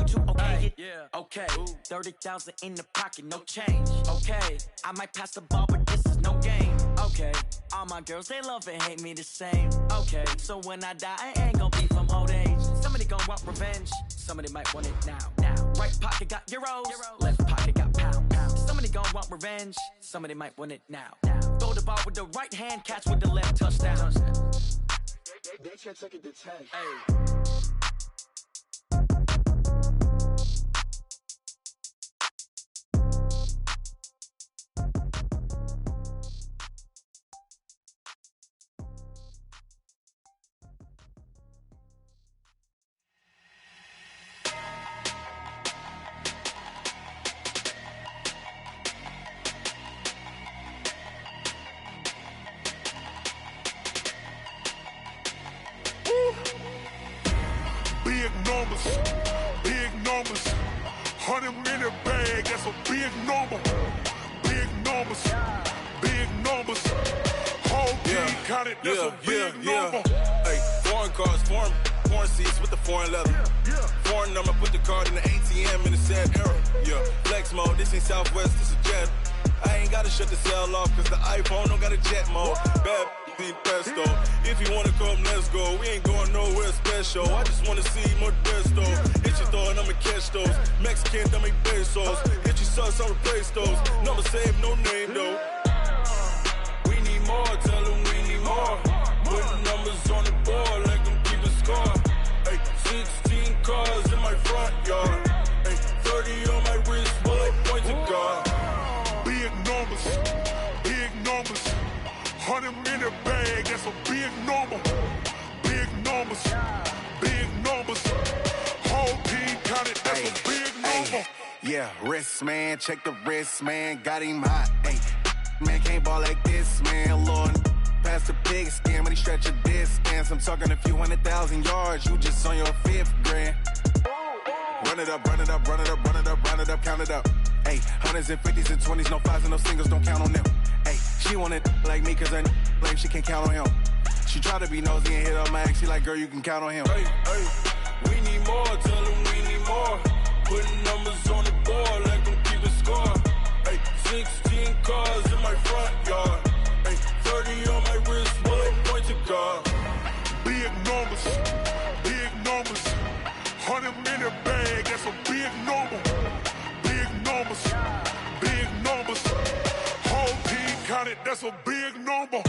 you too, okay? Yeah. Okay, 30,000 in the pocket, no change. Okay, I might pass the ball, but this is no game. Okay, all my girls, they love and hate me the same. Okay, so when I die, I ain't gon' be from old age. Somebody gon' want revenge, somebody might want it now. Right pocket got euros, left pocket got pounds. Somebody gon' want revenge, somebody might want it now. Throw the ball with the right hand, catch with the left, touchdown. They can't take it to 10. Hey. Big numbers, 100 in a bag, that's a big number. Big numbers, whole team counted, that's a big number. Hey, foreign cars, foreign seats with the foreign leather. Foreign number, put the card in the ATM in the sad era. Yeah, flex mode, this ain't Southwest, this is Jet. I ain't gotta shut the cell off, cause the iPhone don't got a jet mode. Bad pesto. If you wanna come, let's go. We ain't going nowhere special. I just wanna see Modesto. Hit your thought, I'ma catch those. Mexican, I make pesos. Hit your sauce, I'll replace those. Number save, no name though. We need more, tell them we need more. Putting numbers on the board like I'm keeping score. Hey, 16 cars in my front yard. Hey, 30 on my wrist, bullet point to God. Big numbers, 100 in a bag, that's a big number. Big numbers, whole team counted, that's a big number. Yeah, wrist man, check the wrist man, got him hot. Ay, man can't ball like this, man. Lord, past the big skin, when he stretch a distance. I'm talking a few 100,000 yards, you just on your 5th grand. Run it up, count it up. Ay, hundreds and 50s and 20s, no 5s and no singles, don't count on them. Ay, she want it like me, cause her blame, she can't count on him. She try to be nosy and hit up my ex, she like, girl, you can count on him. Hey, we need more, tell them we need more. Putting numbers on the board like I'm keeping score. Hey, 16 cars in my front yard. Hey, 30 on my wrist, bullet point to God. Big numbers, 100 in a bag, that's a big number. Big numbers, whole team counted, that's a big number.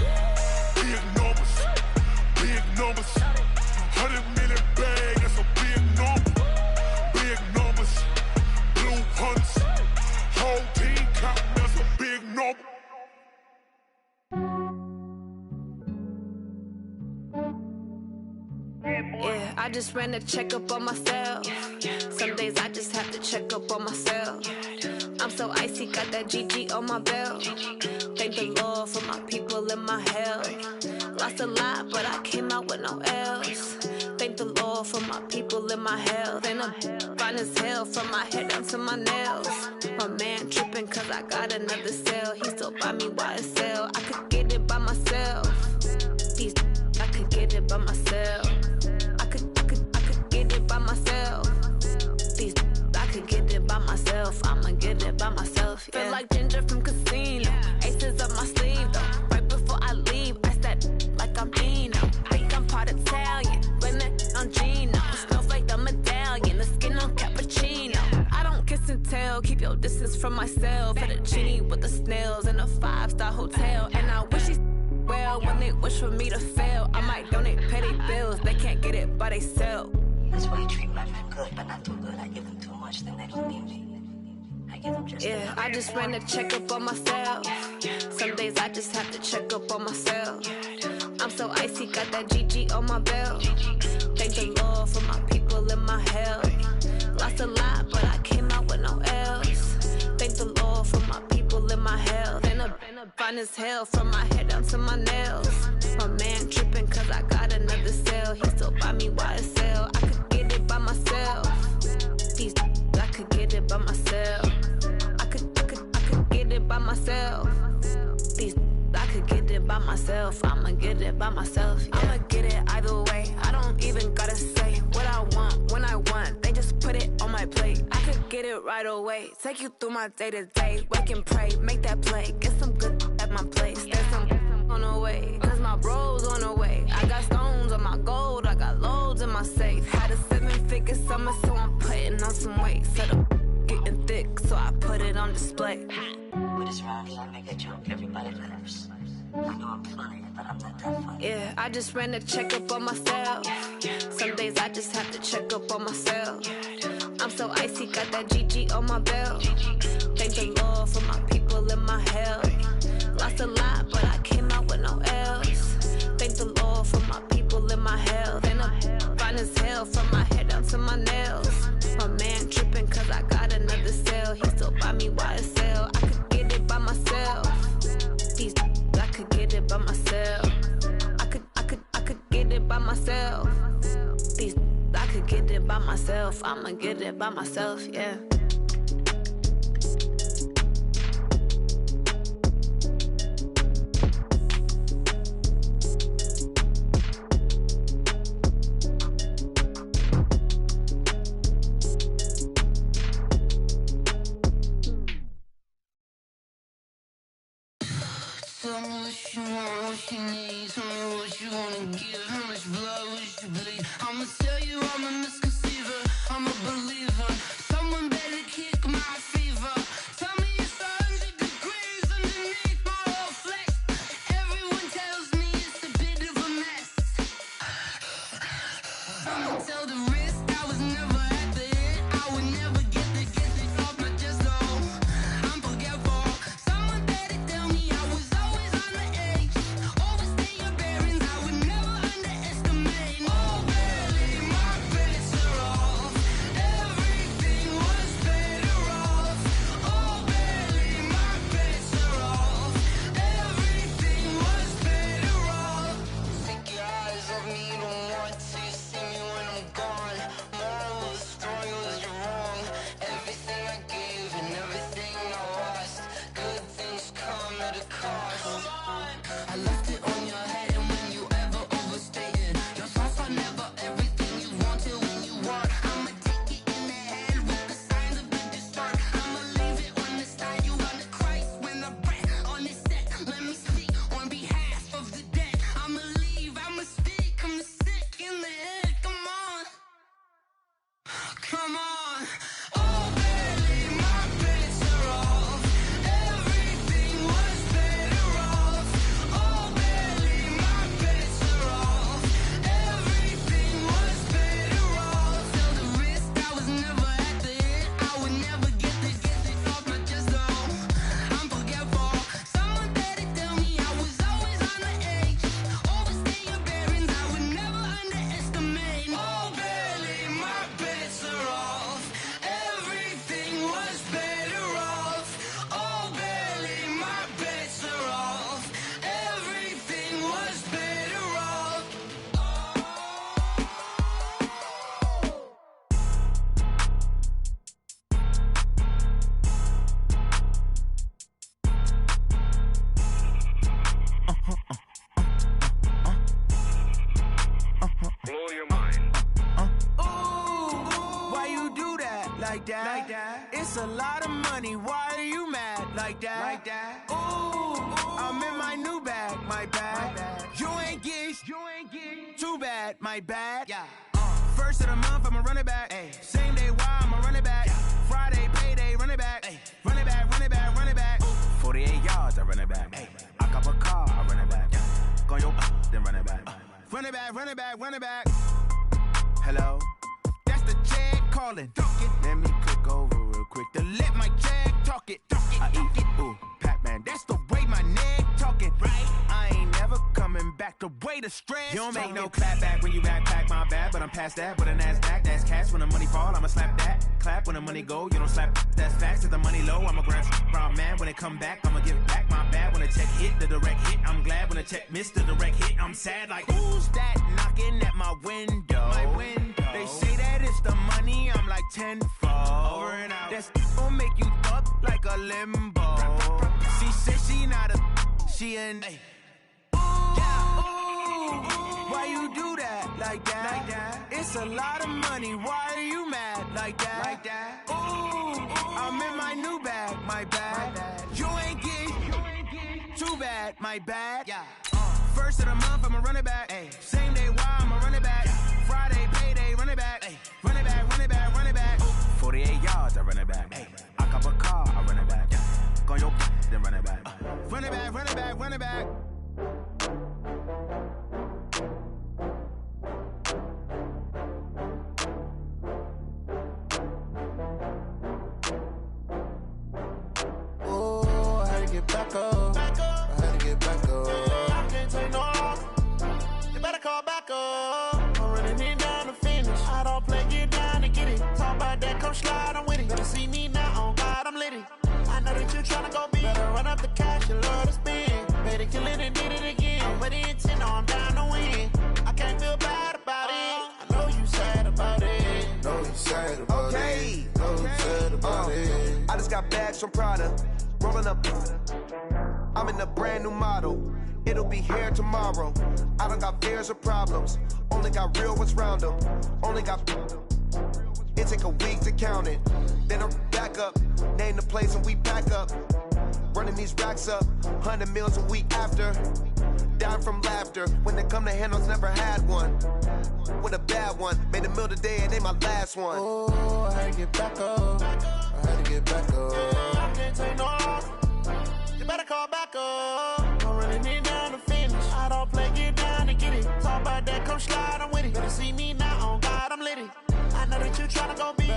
Big numbers, 100 in a bag, that's a big number. Big numbers, blue hunts, whole team counting, that's a big number. Yeah, I just ran a checkup on myself. Some days I just have to check up on myself. I'm so icy, got that GG on my belt. Thank the Lord for my people and my health. Lost a lot, but I came out with no L's. Thank the Lord for my people and my health. And I'm fine as hell from my head down to my nails. My man tripping cause I got another cell. He still buy me YSL. I could get it by myself. I could get it by myself. I could get it by myself. I could get it by myself. I'ma get it by myself. Yeah. Feel like Ginger from Casino. Aces up my sleeve though. Right before I leave, I said like I'm Dino. Think I'm part Italian. Blame it on Gino. Snowflake the medallion. The skin on cappuccino. I don't kiss and tell. Keep your distance from myself. Fettuccine with the snails in a 5-star hotel. And I wish he's well when they wish for me to fail. I might donate petty bills. They can't get it by they sell. That's why you treat my men good, but not too good. I give them too much, then they don't need me. I give them just yeah, I just ran a checkup on myself. Some days I just have to check up on myself. I'm so icy, got that GG on my belt. Thank the Lord for my people and my health. Lost a lot, but I came out with no L's. Thank the Lord for my people and my health. And I'm fine as hell from my head down to my nails. My man tripping cause I got another cell. He still buy me YSL. I could get it by myself. I could get it by myself. I could get it by myself. I could get it by myself. I'ma get it by myself. Yeah. I'ma get it either way. I don't even gotta say what I want when I want. They just put it on my get it right away. Take you through my day-to-day. Wake and pray, make that play. Get some good at my place. There's some on the way, cause my bro's on the way. I got stones on my gold, I got loads in my safe. Had a 7-figure summer, so I'm putting on some weight. Said I'm getting thick, so I put it on display. With this round here, I make a joke, everybody laughs. I know I'm funny, but I'm not that funny. Yeah, I just ran a checkup on myself. Some days I just have to check up on myself. I'm so icy, got that GG on my belt. Thank the Lord for my people in my health. Lost a lot, but I came out with no else. Thank the Lord for my people in my health. And I'm fine as hell from my head down to my nails. My man tripping cause I got another cell. He still buy me YSL. I could get it by myself. These I could get it by myself. I could get it by myself. These I could get it by myself. I'ma get it by myself, yeah. Tell me what you want, what you need. Tell me what you wanna give. How much blood would you bleed? I'ma tell you I'm a misconceiver. I'm a believer. Someone better kick my fever. Tell me it's 100 degrees underneath my whole flesh. Everyone tells me it's a bit of a mess. I'ma tell the risk I was never at the end. I would never get it off my chest, no. I'm forgetful. Someone better tell me I was always on the edge. Overstay your bearings, I would never underestimate. Oh, barely, my bets are off. Everything was better off. Oh, barely, my bets are off. Everything was better off. Take your eyes off me, don't want to see me when I'm gone. Moral of the story was you're wrong. Everything I gave and everything I lost. Good things come at a cost. I left it on your head, and when you ever overstated your thoughts are never everything you wanted when you want. I'ma take it in the head with the signs of the distort. I'ma leave it on the side. You on the Christ when the breath on this set. Let me speak on behalf of the dead. I'ma leave, I'ma speak. I'm the sick in the head. Come on, come on. Oh, barely, my bets are off. Everything was better off. Oh, barely, my bets are off. Everything was better off. Tell the risk I was never at the end. I would never get it off my chest, no. I'm forgetful. Someone better tell me I was always on the edge. Overstay your bearings, I would never underestimate. Oh, barely, my bets are off. Everything was better off. Oh, barely, my bets are off. Everything was better off. Blow your mind. Why you do that? Like that? Like that? It's a lot of money. Why are you mad? Like that? Like that? Ooh, I'm in my new bag. My bad. You ain't get. Too bad. My bad. Yeah. First of the month, I'ma run it back. Ay. Same day, why I'ma run it back. Friday, payday, run it back. Ay. Run it back, run it back, run it back. 48 yards, I run it back. Ay. I cop a car, I run it back. Go your then run it back. Run it back, run it back, run it back. Hello? That's the jag calling. Let me click over real quick to let my jag talk it. I eat it, ooh, Pac-Man. That's the way my neck talking. Right? I ain't never coming back the way the stress. You don't make no clap back when you backpack, my bad. But I'm past that with a NASDAQ. That's cash when the money fall. I'ma slap that. Clap when the money go. You don't slap. That's facts. If the money low, I'ma grab brown man. When it come back, I'ma give back my bad. When the check hit, the direct hit. I'm glad when the check missed the direct hit. I'm sad like, who's that knocking at my window? My window. They say that it's the money. I'm like tenfold. Over and out. That's gon' make you up like a limbo. She said she not a. She an. Why you do that? Like that? Like that? It's a lot of money. Why are you mad? Like that? Like that? Ooh, I'm in my new bag, my bad. You ain't get too bad, my bad. Yeah. First of the month, I'ma run it back. Ay. Same day, why I'ma run it back. Friday, payday, run it back. Ay. Run it back, run it back, run it back. 48 yards, I run it back. Ay. I cop a car, I run it back. Go on your then run it back. Run it back, run it back, run it back. Get back up. I had to get back up. I can't take no loss. You better call back up. I'm running it down to finish. I don't play, get down to get it. Talk about that, come slide, I'm with it. Better see me now, on God, I'm litty. I know that you tryna go big. Better run up the cash, you love to spend. Better kill it and did it again. I'm with the intent, I'm down to win. I can't feel bad about it. I know you sad about it. Know you sad about it. Know you sad about it. I just got bags from Prada. Rolling up, I'm in a brand new model. It'll be here tomorrow. I don't got fears or problems. Only got real ones round them. Only got. It take a week to count it. Then I'm back up. Name the place and we pack up. Running these racks up. 100 meals a week after. Down from laughter. When they come to handles, never had one. With a bad one. Made a meal today and they my last one. Oh, I had to get back up. I had to get back up. I can't take no loss. You better call back up. I'm running it down to finish. I don't play, get down to get it. Talk about that, come slide, I'm with it. Better see me now, on God, I'm litty. I know that you tryna go big.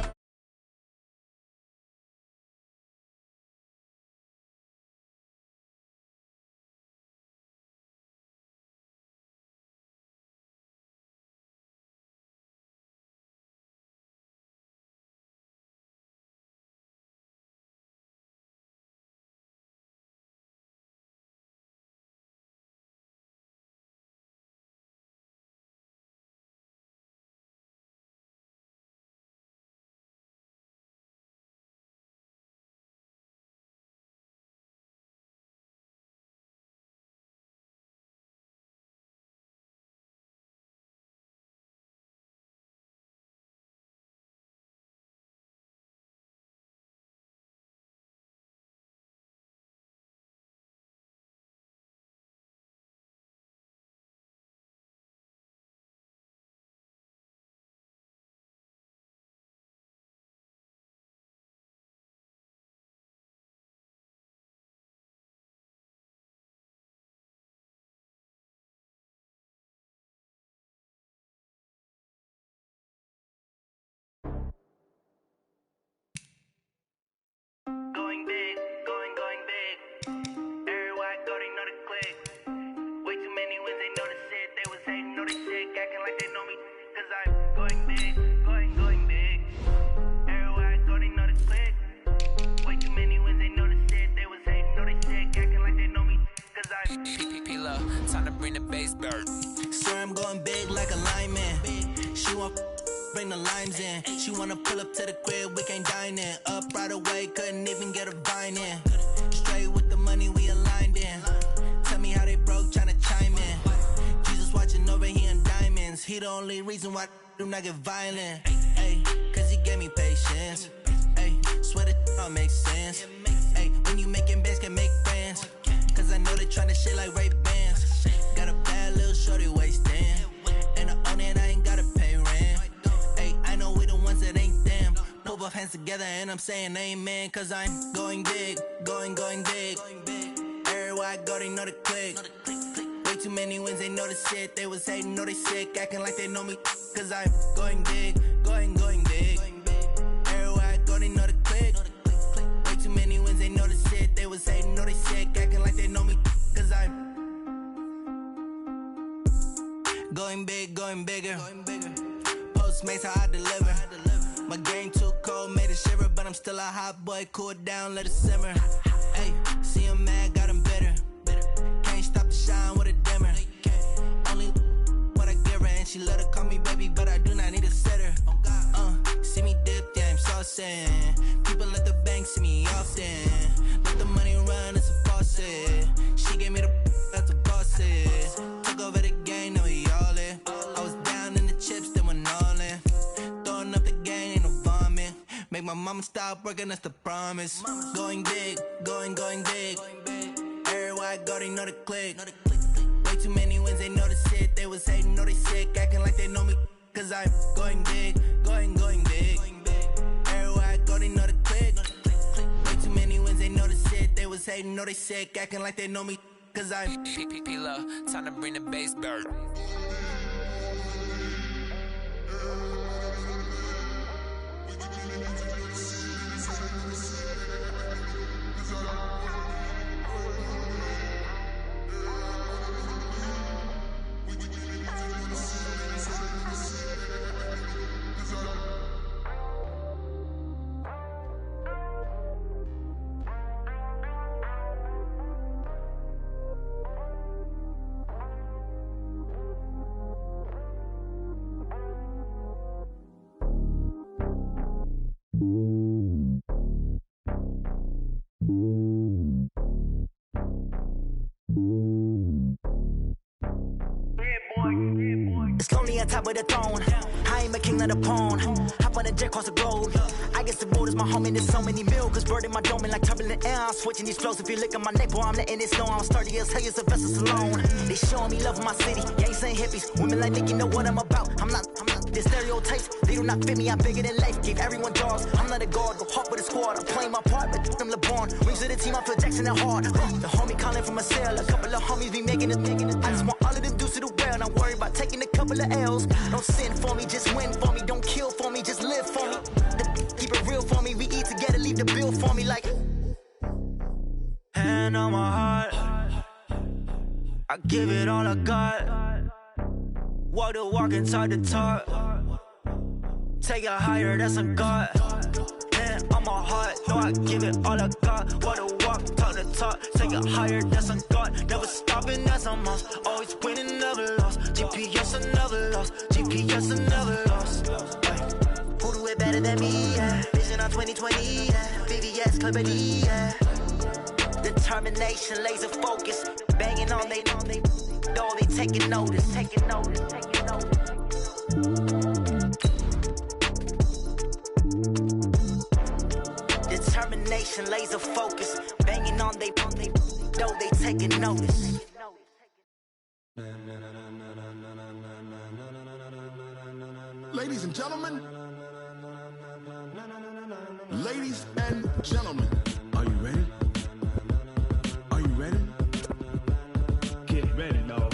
Going big, going big. Everywhere I go, they know the click. Way too many wins, they know the shit. They was hating, know the shit, acting like they know me. Cause I'm going big, going big. Everywhere I go, they know the click. Way too many wins, they know the shit. They was hating, know the shit, acting like they know me. Cause I'm P-P-P-Lo, time to bring the bass bird. Sir, I'm going big like a lineman. She want bring the limes in. She wanna pull up to the crib, we can't dine in. Up right away, couldn't even get a vine in. Straight with the money, we aligned in. Tell me how they broke, tryna chime in. Jesus watching over, he in diamonds. He the only reason why I do not get violent. Ay, cause he gave me patience. Ay, swear that all makes sense. Ay, when you making bands, can make friends. Cause I know they tryna shit like Ray-Bans. Got a bad little shorty wasting. And I own it, I ain't gotta pay rent. Ay, I know we the ones that ain't them. Put both hands together and I'm saying amen. Cause I'm going big, going big. Everywhere I go, they know the click. Way too many wins, they know the shit. They was hating, know they sick, acting like they know me. Cause I'm going big, going big. Everywhere I go, they know the click. Way too many wins, they know the shit. They was hating, know they sick, acting like they know me. Cause I'm going big, going bigger. Postmates, how I deliver. My game too cold, made it shiver. But I'm still a hot boy, cool down, let it simmer. Hey, see him mad, got him bitter. Can't stop the shine with a dimmer. Only what I give her, and she let her call me baby, but I do not need a sitter. See me dip, yeah, I'm saucing. People at the bank see me often. Let the money run, it's a faucet. She gave me the that's a boss is. Took over the game, now we all in. I was down in the chips, then went all in. Throwing up the game, ain't no vomit. Make my mama stop working, that's the promise. Going big, going big. Everywhere I go, they know the click. Way too many wins, they know the shit. They was hating, know they sick, acting like they know me. Cause I'm going big, going big. Everywhere I go, they know the click. Way too many wins, they know the shit. They was hating, know they sick, acting like they know me. Cause I'm P-Love, time to bring the bass back. It's lonely on top of the throne. I ain't a king of the pawn. Hop on a jet across the globe. I guess the road is my home and there's so many milkers birding my dome and like turbulent air. I'm switching these flows. If you look at my neck, boy, I'm letting it snow. I'm sturdy as hell, as Sylvester Stallone. They showing me love in my city. Yeah, ain't saying hippies. Women like Nick, you know what I'm about. I'm not. The stereotypes, they do not fit me. I'm bigger than life. Gave everyone jaws. I'm not a guard. Go hard with a squad. I'm playing my part, but I'm LeBron. Wings of the team, I feel Jackson and hard. The homie calling from a cell. A couple of homies be making it. I just want all of them dudes to the well. Not worry about taking a couple of L's. Don't sin for me, just win for me. Don't kill for me, just live for me. Keep it real for me. We eat together, leave the bill for me like. Hand on my heart, I give it all I got. Walk the walk and talk the talk. Take it higher, that's a God. Hand on my heart, no, I give it all I got. Walk the walk, talk the talk. Take it higher, that's a God. Never stopping, that's a must. Always winning, never lost. GPS, I never lost. GPS, I never lost. Who do it better than me? Yeah. Vision on 2020. Yeah. VVS, Clarity. Yeah. Determination, laser focus. Banging on they door, they taking notice. Taking notice. Determination, laser focus. Banging on they door, they taking notice. Ladies and gentlemen, ladies and gentlemen, are you ready? Are you ready? Get ready, dog.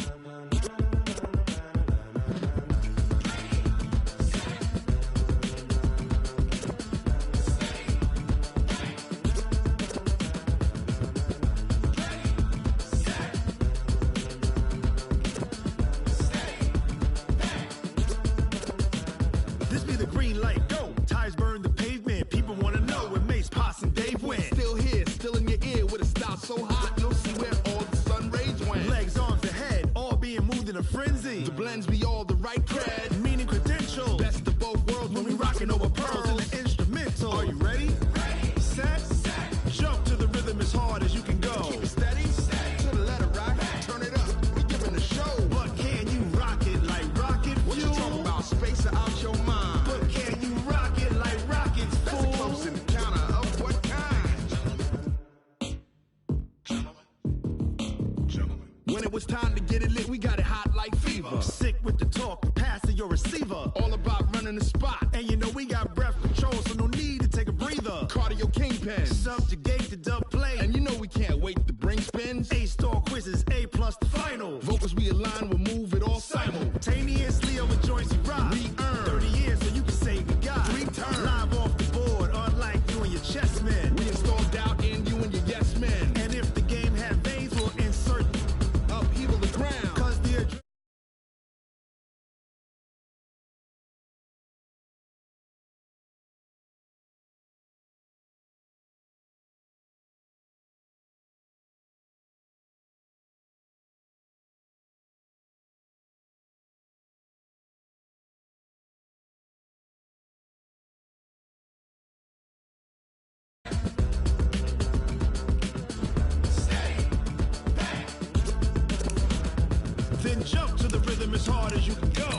This be the green light, go. Tires burn the pavement. People wanna know where Mace, Potts, and Dave went. Still here, still in your ear with a style so hot, you'll see where all the sun rays went. Legs, arms, the head, all being moved in a frenzy. The blends be all the right cred, meaning credential. Best of both worlds when we rockin' over pearls in the instrumental. Are you ready? Ready. Set. Jump to the rhythm as hard as you can go. Keep it steady. To the letter rock. Turn it up. We giving a show. But can you rock it like rocket fuel? What you talking about? Space it out your mind. But can you rock it like rockets, fool? That's a close encounter of what kind? Gentlemen. When it was time to get it lit, we got it hot like fever. Sick with the talk, pass to your receiver. All about running the spot. And you know we got breath control, so no need to take a breather. Cardio kingpin, subjugate the dub play. And you know we can't wait to bring spins. A-star quizzes, A+ the final. Vocals we align, we'll move it all simultaneously over joints we rock. We earn 30 years so you can say we got 3 turns. Live off the board, unlike you and your chess men. We install doubt in you and your yes men. And if the game had veins, we'll insert upheaval the ground. Cause the then jump to the rhythm as hard as you can go.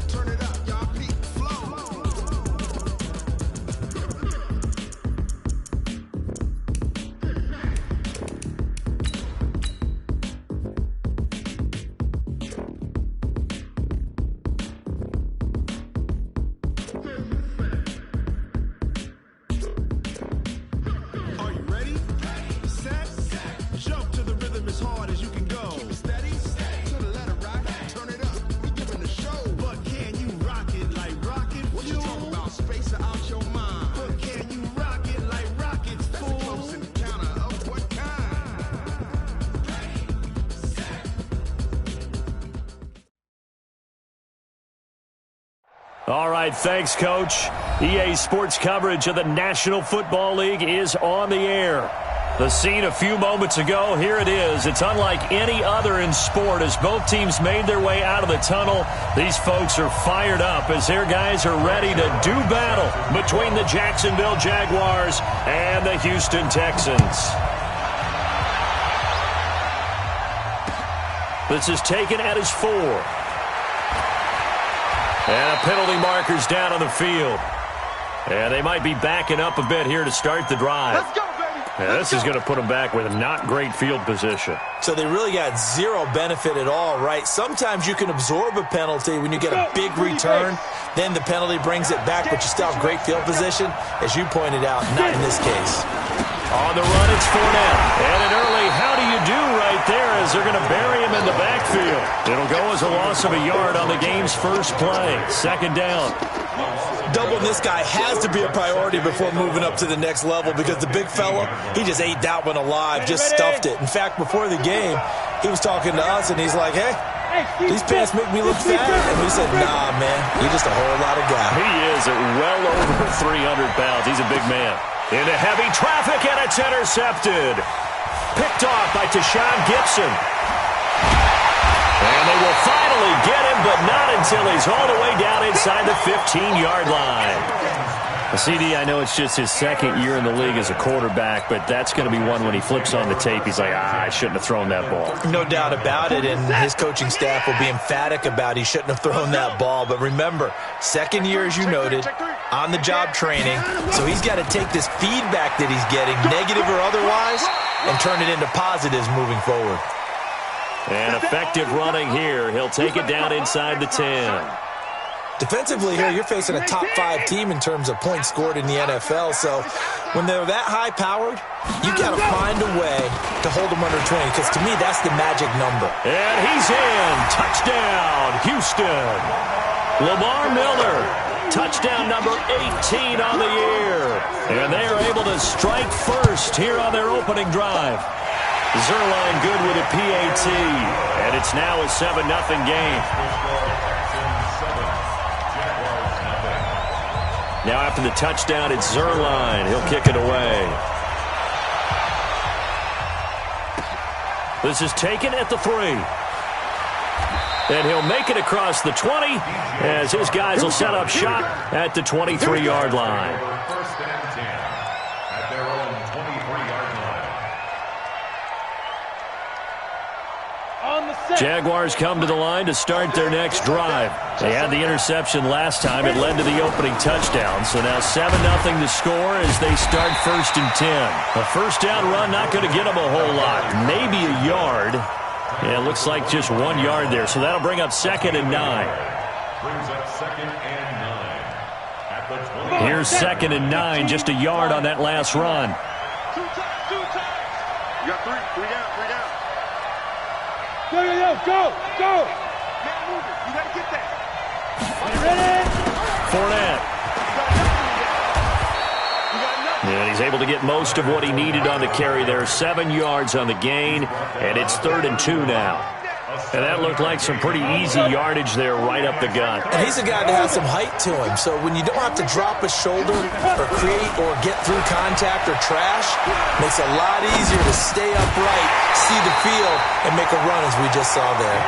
Turn it up, y'all, peak flow. All right, thanks, Coach. EA Sports coverage of the National Football League is on the air. The scene a few moments ago, here it is. It's unlike any other in sport as both teams made their way out of the tunnel. These folks are fired up as their guys are ready to do battle between the Jacksonville Jaguars and the Houston Texans. This is taken at his 4. And a penalty marker's down on the field. And they might be backing up a bit here to start the drive. Let's go, baby. And this is going to put them back with not great field position. So they really got zero benefit at all, right? Sometimes you can absorb a penalty when you get a big return. Then the penalty brings it back, but you still have great field position. As you pointed out, not in this case. On the run, it's Fournette. And an early how do you do right there as they're going to bury him in the backfield. It'll go as a loss of a yard on the game's first play. Second down. Doubling this guy has to be a priority before moving up to the next level because the big fella, he just ate that one alive, just stuffed it. In fact, before the game, he was talking to us, and he's like, hey, these pants make me look fat. And we said, nah, man, you're just a whole lot of guy. He is at well over 300 pounds. He's a big man. Into heavy traffic, and it's intercepted. Picked off by Tashawn Gibson. And they will finally get him, but not until he's all the way down inside the 15-yard line. CD, I know it's just his second year in the league as a quarterback, but that's going to be one when he flips on the tape, he's like, I shouldn't have thrown that ball. No doubt about it, and his coaching staff will be emphatic about he shouldn't have thrown that ball. But remember, second year, as you noted, on-the-job training, so he's got to take this feedback that he's getting, negative or otherwise, and turn it into positives moving forward. And effective running here. He'll take it down inside the 10. Defensively here, you're facing a top 5 team in terms of points scored in the NFL. So when they're that high-powered, you got to find a way to hold them under 20, because to me, that's the magic number. And he's in. Touchdown, Houston. Lamar Miller. Touchdown number 18 on the year. And they are able to strike first here on their opening drive. Zerline good with a PAT. And it's now a 7-0 game. Now after the touchdown, it's Zerline. He'll kick it away. This is taken at the 3. And he'll make it across the 20 as his guys will set up shop at the 23-yard line. First and 10 at their own 23-yard line. Jaguars come to the line to start their next drive. They had the interception last time. It led to the opening touchdown. So now 7-0 to score as they start first and 10. A first down run not going to get them a whole lot. Maybe a yard. Yeah, it looks like just 1 yard there. So that'll bring up 2nd and 9. Brings up 2nd and 9 at the 20. Here's 2nd and 9, just a yard on that last run. Two times. You got 3 down. Go. Man, move it. You got to get that. Ready? Fournette. And he's able to get most of what he needed on the carry there. 7 yards on the gain, and it's 3rd and 2 now. And that looked like some pretty easy yardage there right up the gut. And he's a guy that has some height to him, so when you don't have to drop a shoulder or create or get through contact or trash, it makes it a lot easier to stay upright, see the field, and make a run as we just saw there.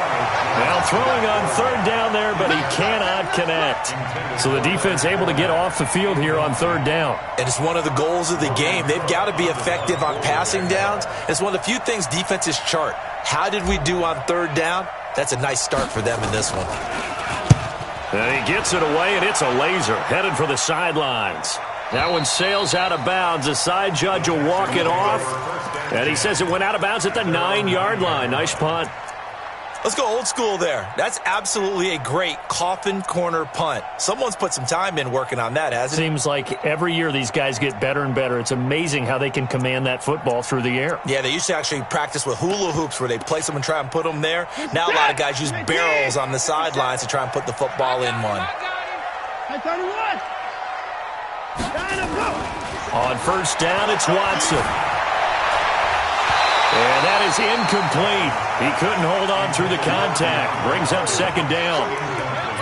Well, throwing on 3rd down there, but he cannot connect. So the defense able to get off the field here on 3rd down. And it's one of the goals of the game. They've got to be effective on passing downs. It's one of the few things defenses chart. How did we do on 3rd down? That's a nice start for them in this one. And he gets it away, and it's a laser headed for the sidelines. That one sails out of bounds. The side judge will walk it off. And he says it went out of bounds at the 9-yard line. Nice punt. Let's go old school there. That's absolutely a great coffin corner punt. Someone's put some time in working on that, hasn't it? Seems like every year these guys get better and better. It's amazing how they can command that football through the air. Yeah, they used to actually practice with hula hoops where they place them and try and put them there. Now a lot of guys use barrels on the sidelines to try and put the football in one. On 1st down, it's Watson. And that is incomplete. He couldn't hold on through the contact. Brings up 2nd down.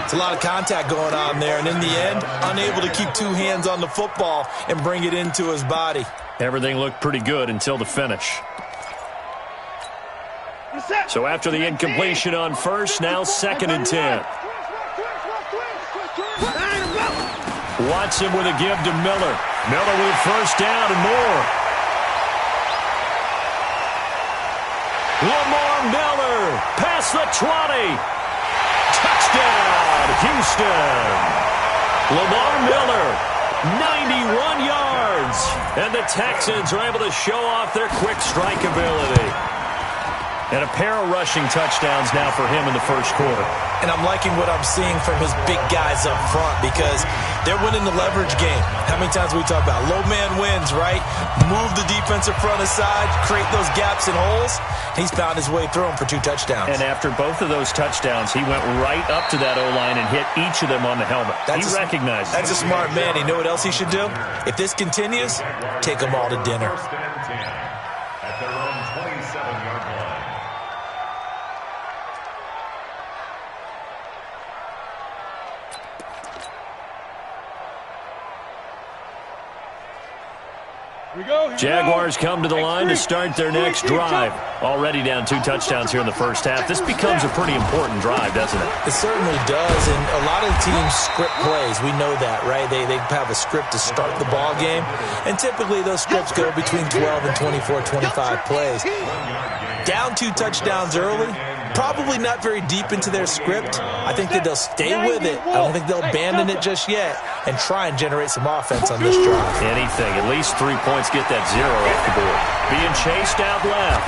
It's a lot of contact going on there, and in the end, unable to keep two hands on the football and bring it into his body. Everything looked pretty good until the finish. So after the incompletion on first, now 2nd and 10. Watson with a give to Miller. Miller with first down and more. Lamar Miller past the 20. Touchdown, Houston. Lamar Miller, 91 yards. And the Texans are able to show off their quick strike ability. And a pair of rushing touchdowns now for him in the first quarter. And I'm liking what I'm seeing from his big guys up front because they're winning the leverage game. How many times we talk about low man wins, right? Move the defensive front aside, create those gaps and holes. He's found his way through them for 2 touchdowns. And after both of those touchdowns, he went right up to that O-line and hit each of them on the helmet. He recognized it. That's a smart man. You know what else he should do? If this continues, take them all to dinner. First and 10 at their own 27-yard line. Jaguars come to the line to start their next drive. Already down 2 touchdowns here in the first half. This becomes a pretty important drive, doesn't it? It certainly does, and a lot of the teams script plays. We know that, right? They have a script to start the ball game, and typically those scripts go between 12 and 24, 25 plays. Down 2 touchdowns early, probably not very deep into their script. I think that they'll stay with it. I don't think they'll abandon it just yet and try and generate some offense on this drive. Anything. At least 3 points get that 0 off the board. Being chased out left.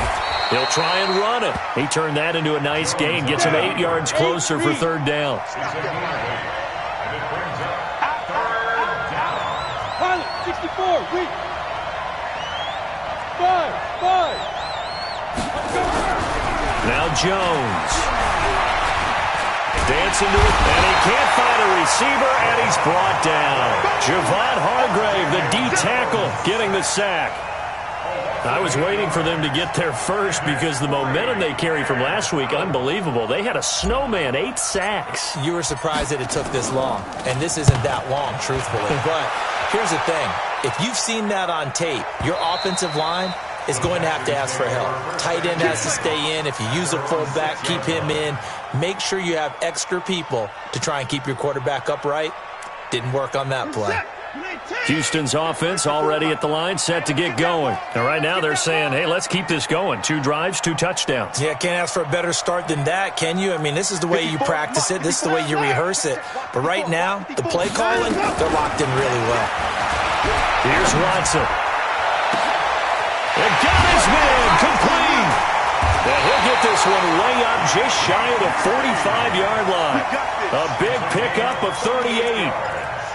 He'll try and run it. He turned that into a nice gain. Gets him 8 yards closer for 3rd down. Pilot, 64, weak. 5. Now Jones. Dancing to it, and he can't find a receiver, and he's brought down. Javon Hargrave, the D-tackle, getting the sack. I was waiting for them to get there first because the momentum they carried from last week, unbelievable. They had a snowman, 8 sacks. You were surprised that it took this long, and this isn't that long, truthfully. But here's the thing. If you've seen that on tape, your offensive line is going to have to ask for help. Tight end has to stay in. If you use a fullback, keep him in. Make sure you have extra people to try and keep your quarterback upright. Didn't work on that play. Houston's offense already at the line, set to get going. And right now they're saying, hey, let's keep this going. 2 drives, 2 touchdowns. Yeah, can't ask for a better start than that, can you? I mean, this is the way you practice it. This is the way you rehearse it. But right now, the play calling, they're locked in really well. Here's Watson. And got his man complete. And he'll get this one way up just shy of the 45-yard line. A big pickup of 38.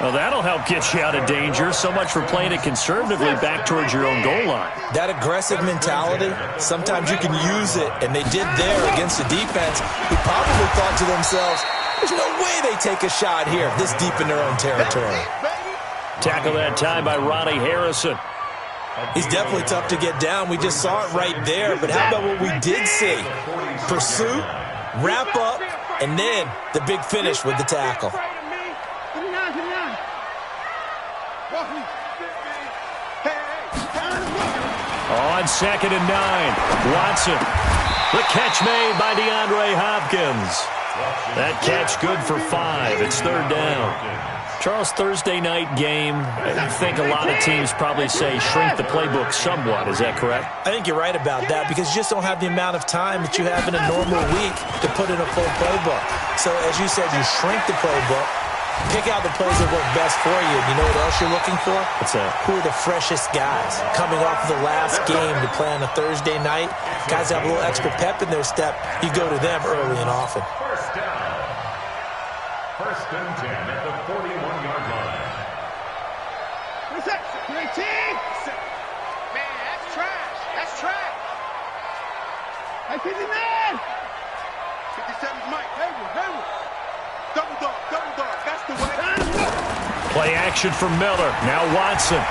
Well, that'll help get you out of danger. So much for playing it conservatively back towards your own goal line. That aggressive mentality, sometimes you can use it, and they did there against the defense who probably thought to themselves, there's no way they take a shot here this deep in their own territory. Tackle that time by Ronnie Harrison. He's definitely tough to get down. We just saw it right there. But how about what we did see? Pursuit, wrap up, and then the big finish with the tackle. On 2nd and 9, Watson. The catch made by DeAndre Hopkins. That catch good for 5. It's 3rd down. Charles, Thursday night game, I think a lot of teams probably say shrink the playbook somewhat. Is that correct? I think you're right about that because you just don't have the amount of time that you have in a normal week to put in a full playbook. So, as you said, you shrink the playbook, pick out the plays that work best for you. You know what else you're looking for? What's that? Who are the freshest guys coming off of the last game to play on a Thursday night? Guys have a little extra pep in their step. You go to them early and often. First down. 1st and 10 at the 41-yard line. What's that? 19? Man, that's trash. That's trash. Hey, 59. 57's Mike. Hayward. Double dog. That's the way. Play action for Miller. Now Watson.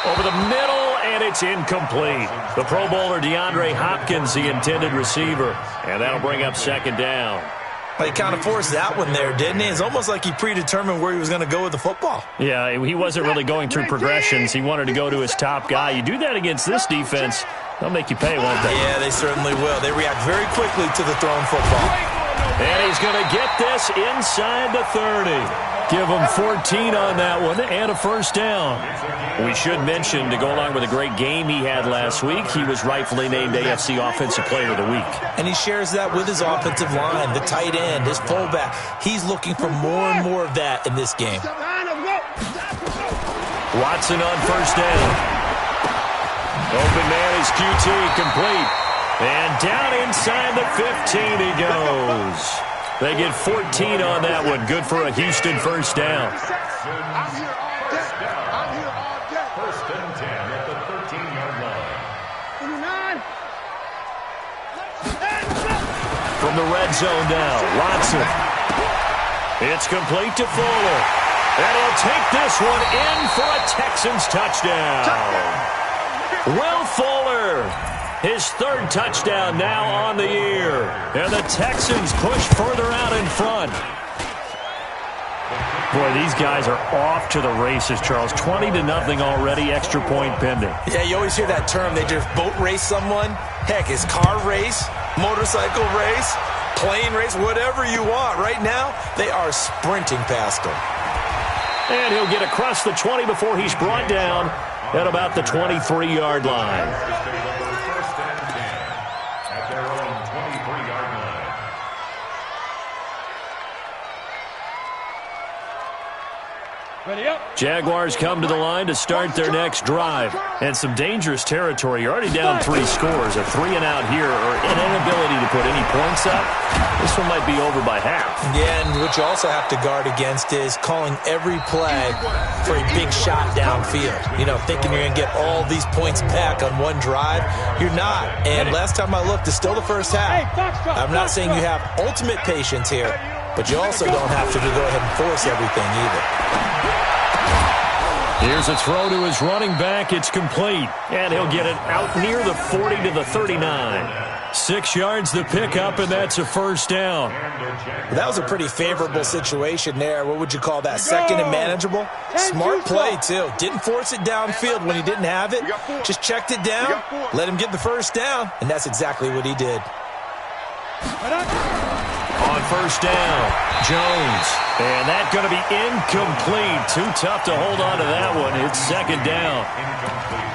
Over the middle, and it's incomplete. The Pro Bowler DeAndre Hopkins, the intended receiver. And that'll bring up 2nd down. He kind of forced that one there, didn't he? It's almost like he predetermined where he was going to go with the football. Yeah, he wasn't really going through progressions. He wanted to go to his top guy. You do that against this defense, they'll make you pay, won't they? Yeah, they certainly will. They react very quickly to the thrown football. And he's going to get this inside the 30. Give him 14 on that one and a first down. We should mention, to go along with a great game he had last week, he was rightfully named AFC Offensive Player of the Week. And he shares that with his offensive line, the tight end, his fullback. He's looking for more and more of that in this game. Watson on first down. Open man is QT, complete. And down inside the 15 he goes. They get 14 on that one. Good for a Houston first down. First and 10 at the 13-yard line. From the red zone now, Watson. It's complete to Fuller. And he'll take this one in for a Texans touchdown. Will Fuller, his third touchdown now on the year. And the Texans push further out in front. Boy, these guys are off to the races, Charles. 20-0 already, extra point pending. Yeah, you always hear that term. They just boat race someone. Heck, it's car race, motorcycle race, plane race, whatever you want. Right now, they are sprinting past them. And he'll get across the 20 before he's brought down at about the 23-yard line. First and 10 at their own 23-yard line. Jaguars come to the line to start their next drive. And some dangerous territory. You're already down 3 scores. A 3-and-out here, or an inability to put any points up. This one might be over by half. Yeah, and what you also have to guard against is calling every play for a big shot downfield. You know, thinking you're going to get all these points back on one drive. You're not. And last time I looked, it's still the first half. I'm not saying you have ultimate patience here, but you also don't have to go ahead and force everything either. Here's a throw to his running back. It's complete. And he'll get it out near the 40 to the 39. 6 yards the pickup, and that's a first down. Well, that was a pretty favorable situation there. What would you call that? Second and manageable? Smart play, too. Didn't force it downfield when he didn't have it. Just checked it down, let him get the first down, and that's exactly what he did. On first down, Jones. And that's going to be incomplete. Too tough to hold on to that one. It's second down.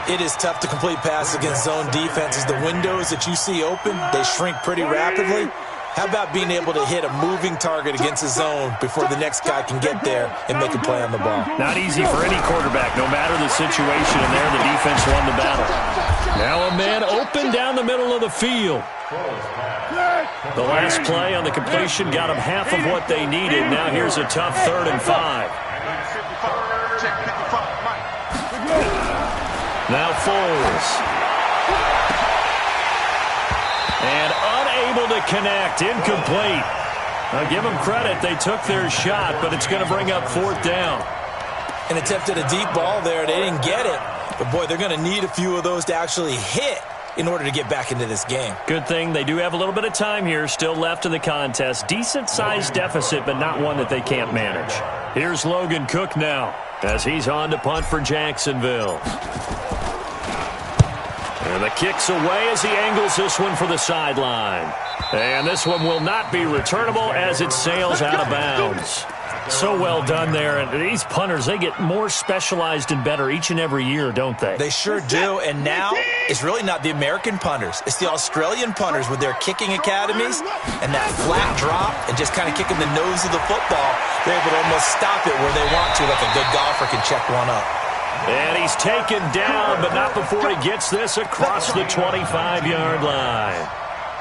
It is tough to complete passes against zone defenses. The windows that you see open, they shrink pretty rapidly. How about being able to hit a moving target against a zone before the next guy can get there and make a play on the ball? Not easy for any quarterback, no matter the situation. And there, the defense won the battle. Now a man open down the middle of the field. The last play on the completion got them half of what they needed. Now here's a tough 3rd and 5. Now Foles. And unable to connect. Incomplete. I'll give them credit. They took their shot, but it's going to bring up 4th down. And attempted a deep ball there. They didn't get it. But, boy, they're going to need a few of those to actually hit in order to get back into this game. Good thing they do have a little bit of time here still left in the contest. Decent-sized deficit, but not one that they can't manage. Here's Logan Cook now as he's on to punt for Jacksonville. And the kick's away as he angles this one for the sideline. And this one will not be returnable as it sails out of bounds. So well done there. And these punters, they get more specialized and better each and every year, don't they? They sure do. And now it's really not the American punters. It's the Australian punters with their kicking academies and that flat drop and just kind of kicking the nose of the football. They're able to almost stop it where they want to, like a good golfer can check one up. And he's taken down, but not before he gets this across the 25-yard line.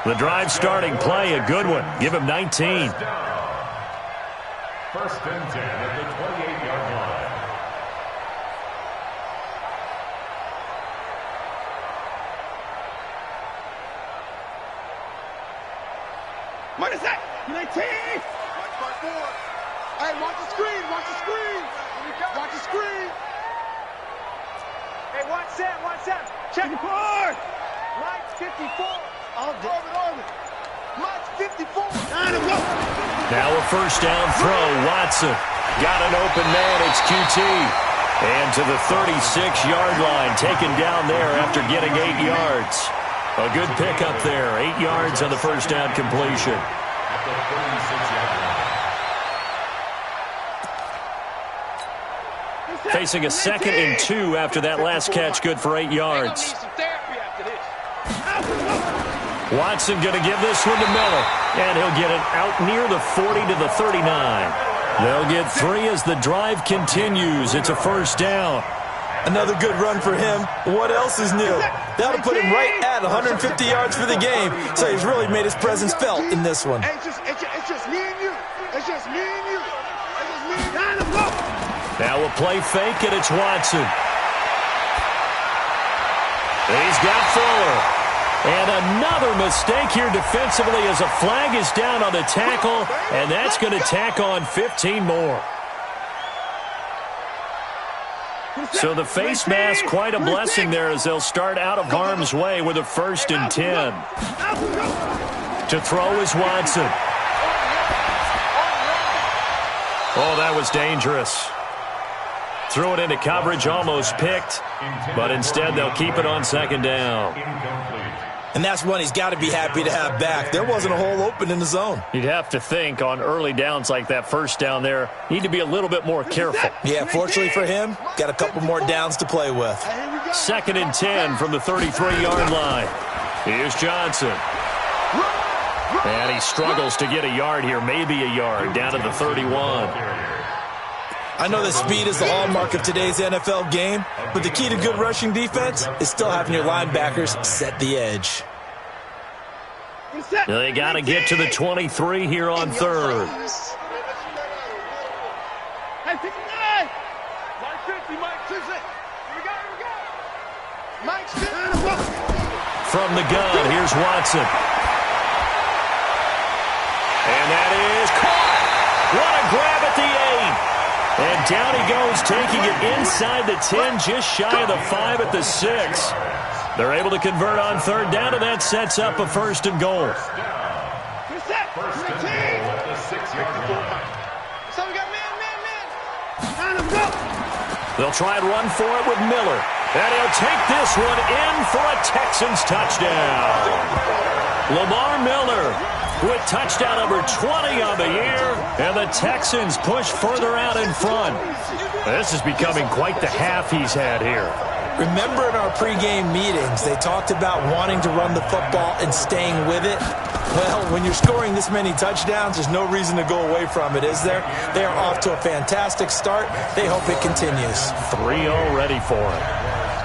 The drive starting play, a good one. Give him 19. First and 10 at the 28-yard line. What is that? 19! Watch board. Hey, watch the screen. Watch the screen. Watch the screen. Hey, watch that. Check the board. Line 54. Orbit. Now a first down throw. Watson got an open man. It's QT. And to the 36-yard line, taken down there after getting 8 yards. A good pickup there. 8 yards on the first down completion. Facing a 2nd and 2 after that last catch, good for 8 yards. Watson going to give this one to Miller, and he'll get it out near the 40 to the 39. They'll get 3 as the drive continues. It's a first down. Another good run for him. What else is new? That'll put him right at 150 yards for the game, so he's really made his presence felt in this one. It's just me and you. It's just me and you. It's just me and you. Now a play fake, and it's Watson. He's got Fuller. And another mistake here defensively as a flag is down on the tackle, and that's going to tack on 15 more. So the face mask, quite a blessing there as they'll start out of harm's way with a 1st and 10. To throw is Watson. Oh, that was dangerous. Threw it into coverage, almost picked, but instead they'll keep it on 2nd down. And that's one he's got to be happy to have back. There wasn't a hole open in the zone. You'd have to think on early downs like that first down there, need to be a little bit more careful. Yeah, fortunately for him, got a couple more downs to play with. 2nd and 10 from the 33-yard line. Here's Johnson. And he struggles to get a yard here, maybe a yard, down to the 31. I know that speed is the hallmark of today's NFL game, but the key to good rushing defense is still having your linebackers set the edge. They got to get to the 23 here on 3rd. Hey, 59! Mike 50, Mike 50. Here we go. Mike 50. From the gun, here's Watson. And that is caught. What a grab at the 8. And down he goes, taking it inside the 10, just shy of the 5 at the 6. They're able to convert on 3rd down, and that sets up a 1st and goal. They'll try and run for it with Miller. And he'll take this one in for a Texans touchdown. Lamar Miller with touchdown number 20 on the year, and the Texans push further out in front. This is becoming quite the half he's had here. Remember in our pregame meetings, they talked about wanting to run the football and staying with it? Well, when you're scoring this many touchdowns, there's no reason to go away from it, is there? They are off to a fantastic start. They hope it continues. 3 already for him.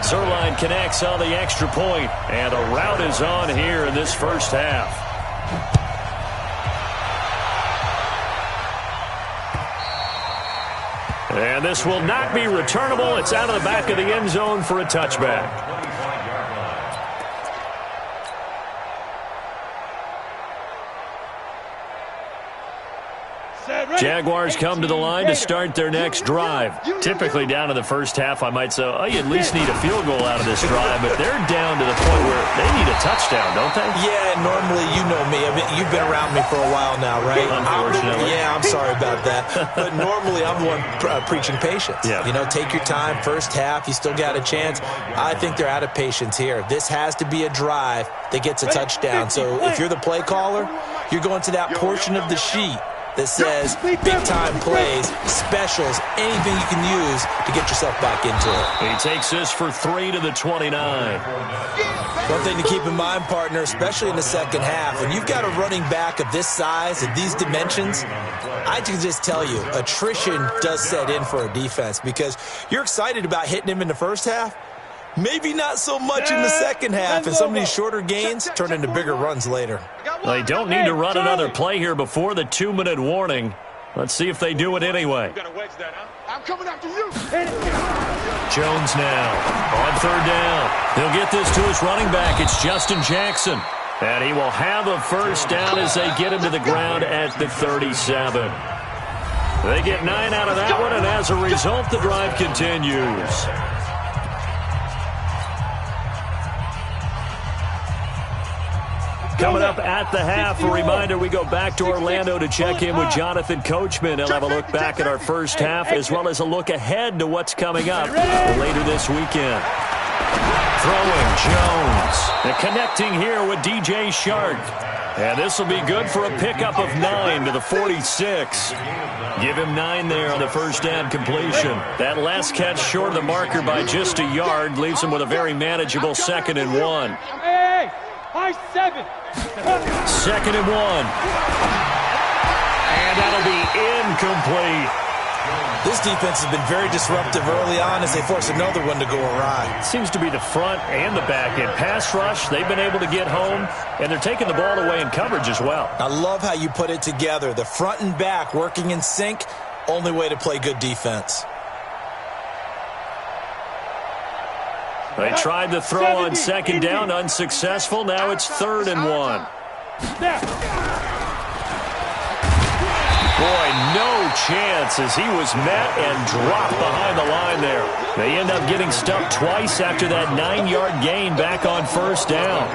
Zerline connects on the extra point, and a rout is on here in this first half. And this will not be returnable. It's out of the back of the end zone for a touchback. Jaguars come to the line to start their next drive. Typically down to the first half, I might say, oh, you at least need a field goal out of this drive, but they're down to the point where they need a touchdown, don't they? Yeah, normally, you know me. I mean, you've been around me for a while now, right? Unfortunately. I'm sorry about that. But normally, I'm the one preaching patience. Yeah. You know, take your time. First half, you still got a chance. I think they're out of patience here. This has to be a drive that gets a touchdown. So if you're the play caller, you're going to that portion of the sheet that says big-time plays, specials, anything you can use to get yourself back into it. He takes this for 3 to the 29. One thing to keep in mind, partner, especially in the second half, when you've got a running back of this size and these dimensions, I can just tell you, attrition does set in for a defense because you're excited about hitting him in the first half. Maybe not so much in the second half, and some of these shorter gains turn into bigger runs later. They don't need to run another play here before the 2-minute warning. Let's see if they do it anyway. I'm coming after you. Jones now on 3rd down. He'll get this to his running back. It's Justin Jackson. And he will have a first down as they get him to the ground at the 37. They get 9 out of that one, and as a result, the drive continues. Coming up at the half, a reminder, we go back to Orlando to check in with Jonathan Coachman. He'll have a look back at our first half as well as a look ahead to what's coming up later this weekend. Throwing Jones. And connecting here with DJ Shark. And this will be good for a pickup of 9 to the 46. Give him 9 there on the first down completion. That last catch short of the marker by just a yard leaves him with a very manageable 2nd and 1. Hey, high 7. 2nd and 1. And that'll be incomplete. This defense has been very disruptive early on as they force another one to go awry. Seems to be the front and the back end. Pass rush, they've been able to get home, and they're taking the ball away in coverage as well. I love how you put it together. The front and back working in sync, only way to play good defense. They tried to throw on 2nd down, unsuccessful. Now it's 3rd and 1. Boy, no chance as he was met and dropped behind the line there. They end up getting stuffed twice after that 9-yard gain back on 1st down.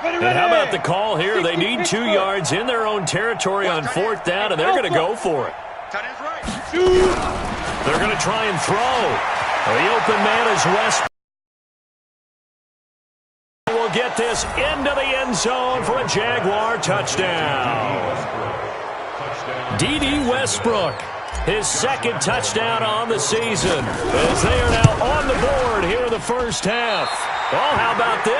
And how about the call here? They need 2 yards in their own territory on 4th down, and they're going to go for it. They're going to try and throw. The open man is West. Will get this into the end zone for a Jaguar touchdown. D.D. Westbrook, his 2nd touchdown on the season, as they are now on the board here in the first half. Well, how about this?